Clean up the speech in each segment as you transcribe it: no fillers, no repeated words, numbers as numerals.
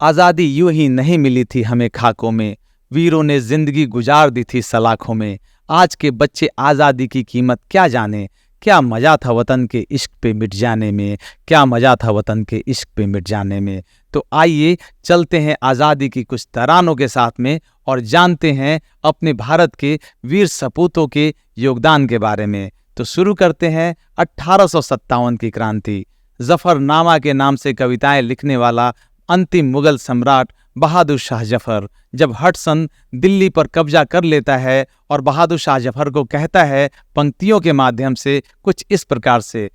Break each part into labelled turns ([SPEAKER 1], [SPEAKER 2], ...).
[SPEAKER 1] आज़ादी यूं ही नहीं मिली थी हमें खाकों में, वीरों ने जिंदगी गुजार दी थी सलाखों में। आज के बच्चे आज़ादी की कीमत क्या जाने, क्या मजा था वतन के इश्क पे मिट जाने में, क्या मजा था वतन के इश्क पे मिट जाने में। तो आइए चलते हैं आज़ादी की कुछ तरानों के साथ में और जानते हैं अपने भारत के वीर सपूतों के योगदान के बारे में। तो शुरू करते हैं 1857 की क्रांति। जफरनामा के नाम से कविताएं लिखने वाला अंतिम मुगल सम्राट बहादुर शाह जफर जब हडसन दिल्ली पर कब्जा कर लेता है और बहादुर शाह जफर को कहता है पंक्तियों के माध्यम से कुछ इस प्रकार से,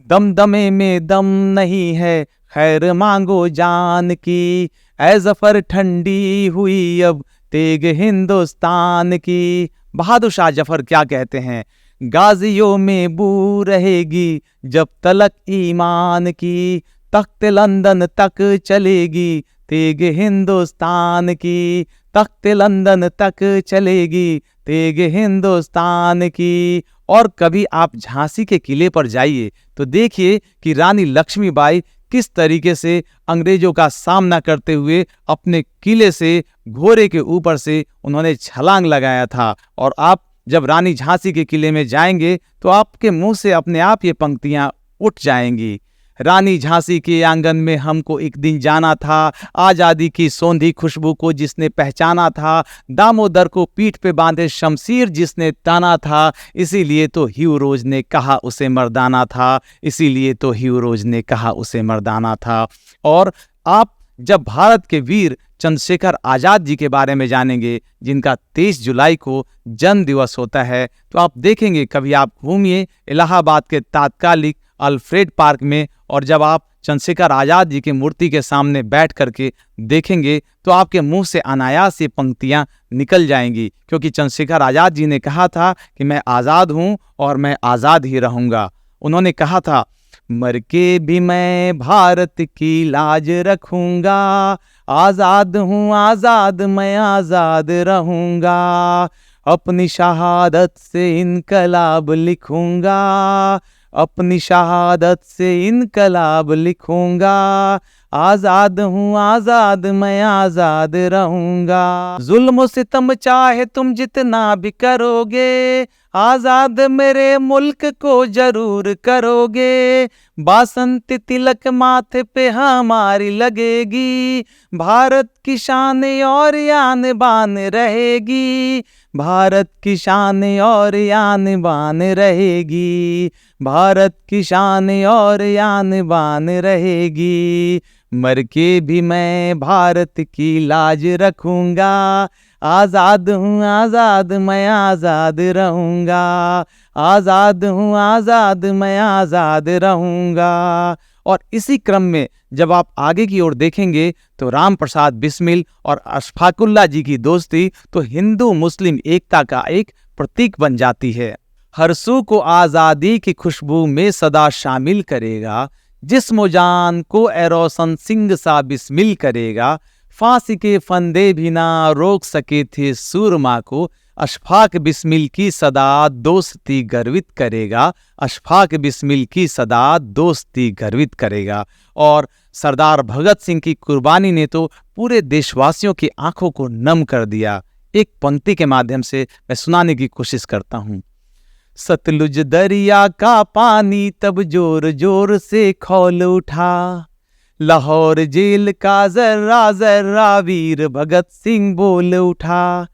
[SPEAKER 1] दमदमे में दम नहीं है खैर मांगो जान की, ऐ जफर ठंडी हुई अब तेग हिंदुस्तान की। बहादुर शाह जफर क्या कहते हैं, गाजियों में बू रहेगी जब तलक ईमान की, तख्त लंदन तक चलेगी तेग हिंदुस्तान की, तख्त लंदन तक चलेगी तेग हिंदुस्तान की। और कभी आप झांसी के किले पर जाइए तो देखिए कि रानी लक्ष्मीबाई किस तरीके से अंग्रेजों का सामना करते हुए अपने किले से घोड़े के ऊपर से उन्होंने छलांग लगाया था। और आप जब रानी झांसी के किले में जाएंगे तो आपके मुंह से अपने आप ये पंक्तियां उठ जाएंगी। रानी झांसी के आंगन में हमको एक दिन जाना था, आजादी की सौंधी खुशबू को जिसने पहचाना था, दामोदर को पीठ पे बांधे शमशीर जिसने ताना था, इसीलिए तो ह्यू रोज ने कहा उसे मर्दाना था, इसीलिए तो ह्यू रोज ने कहा उसे मर्दाना था। और आप जब भारत के वीर चंद्रशेखर आजाद जी के बारे में जानेंगे जिनका 23 जुलाई को जन्म दिवस होता है, तो आप देखेंगे, कभी आप घूमिए इलाहाबाद के तात्कालिक अल्फ्रेड पार्क में और जब आप चंद्रशेखर आजाद जी की मूर्ति के सामने बैठ करके देखेंगे तो आपके मुंह से अनायास ये पंक्तियां निकल जाएंगी, क्योंकि चंद्रशेखर आजाद जी ने कहा था कि मैं आज़ाद हूं और मैं आज़ाद ही रहूंगा। उन्होंने कहा था, मर के भी मैं भारत की लाज रखूंगा, आज़ाद हूँ आज़ाद मैं आज़ाद रहूंगा, अपनी शहादत से इनकलाब लिखूंगा, अपनी शहादत से इनकलाब लिखूंगा, आज़ाद हूँ आज़ाद मैं आज़ाद रहूंगा। जुल्म सितम चाहे तुम जितना भी करोगे, आज़ाद मेरे मुल्क को जरूर करोगे, बासंती तिलक माथे पे हमारी लगेगी, भारत की शान और यान बान रहेगी, भारत की शान और यान बान रहेगी, भारत की शान और यान बान रहेगी, मर के भी मैं भारत की लाज रखूंगा, आज़ाद हूँ आज़ाद मैं आज़ाद रहूंगा, आज़ाद हूँ आज़ाद मैं आज़ाद रहूंगा। और इसी क्रम में जब आप आगे की ओर देखेंगे तो राम प्रसाद बिस्मिल और अशफाकुल्ला जी की दोस्ती तो हिंदू मुस्लिम एकता का एक प्रतीक बन जाती है। हर सू को आज़ादी की खुशबू में सदा शामिल करेगा, जिस्म जान को ए रोशन सिंह सा बिस्मिल करेगा, फांसी के फंदे भी ना रोक सके थे सूरमा को, अशफाक बिस्मिल की सदा दोस्ती गर्वित करेगा, अशफाक बिस्मिल की सदा दोस्ती गर्वित करेगा। और सरदार भगत सिंह की कुर्बानी ने तो पूरे देशवासियों की आंखों को नम कर दिया। एक पंक्ति के माध्यम से मैं सुनाने की कोशिश करता हूँ। सतलुज दरिया का पानी तब जोर जोर से खौल उठा, लाहौर जेल का जर्रा जर्रा वीर भगत सिंह बोल उठा,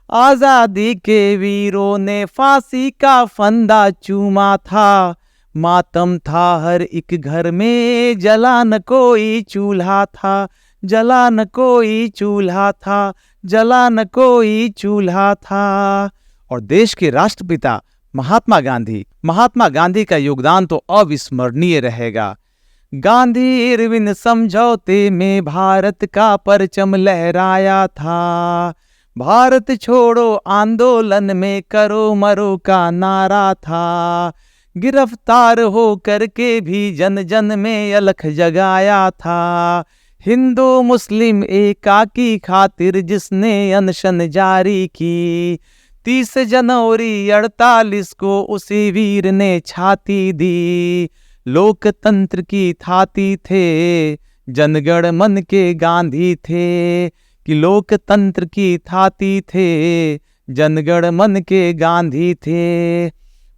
[SPEAKER 1] आजादी के वीरों ने फांसी का फंदा चूमा था, मातम था हर एक घर में जला न कोई चूल्हा था, जला न कोई चूल्हा था, जला न कोई चूल्हा था। और देश के राष्ट्रपिता महात्मा गांधी का योगदान तो अविस्मरणीय रहेगा। गांधी इरविन समझौते में भारत का परचम लहराया था, भारत छोड़ो आंदोलन में करो मरो का नारा था, गिरफ्तार हो करके भी जन जन में अलख जगाया था, हिंदू मुस्लिम एकता की खातिर जिसने अनशन जारी की, 30 जनवरी 48 को उसी वीर ने छाती दी, लोकतंत्र की थाती थे जनगण मन के गांधी थे, कि लोकतंत्र की थाती थे, जनगण मन के गांधी थे।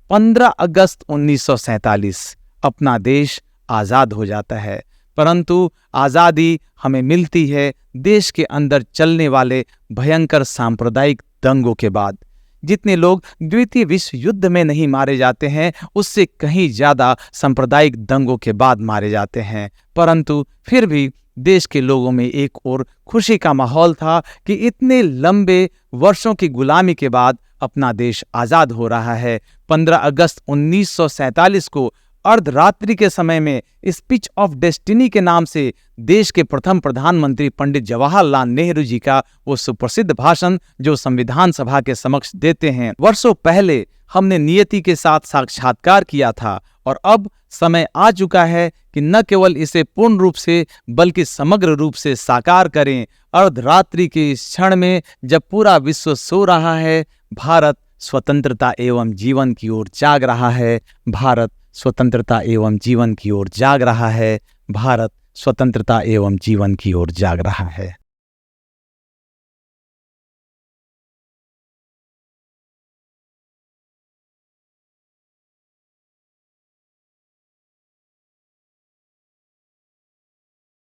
[SPEAKER 1] 15 अगस्त 1947 अपना देश आज़ाद हो जाता है, परंतु आज़ादी हमें मिलती है देश के अंदर चलने वाले भयंकर सांप्रदायिक दंगों के बाद। जितने लोग द्वितीय विश्व युद्ध में नहीं मारे जाते हैं, उससे कहीं ज़्यादा सांप्रदायिक दंगों के बाद मारे जाते हैं। परंतु फिर भी देश के लोगों में एक और खुशी का माहौल था कि इतने लंबे वर्षों की गुलामी के बाद अपना देश आज़ाद हो रहा है। 15 अगस्त 1947 को अर्धरात्रि के समय में स्पीच ऑफ डेस्टिनी के नाम से देश के प्रथम प्रधानमंत्री पंडित जवाहरलाल नेहरू जी का वो सुप्रसिद्ध भाषण जो संविधान सभा के समक्ष देते हैं, वर्षों पहले हमने नियति के साथ साक्षात्कार किया था और अब समय आ चुका है कि न केवल इसे पूर्ण रूप से बल्कि समग्र रूप से साकार करें। अर्धरात्रि के इस क्षण में जब पूरा विश्व सो रहा है, भारत स्वतंत्रता एवं जीवन की ओर जाग रहा है। भारत स्वतंत्रता एवं जीवन की ओर जाग रहा है। भारत स्वतंत्रता एवं जीवन की ओर जाग रहा है।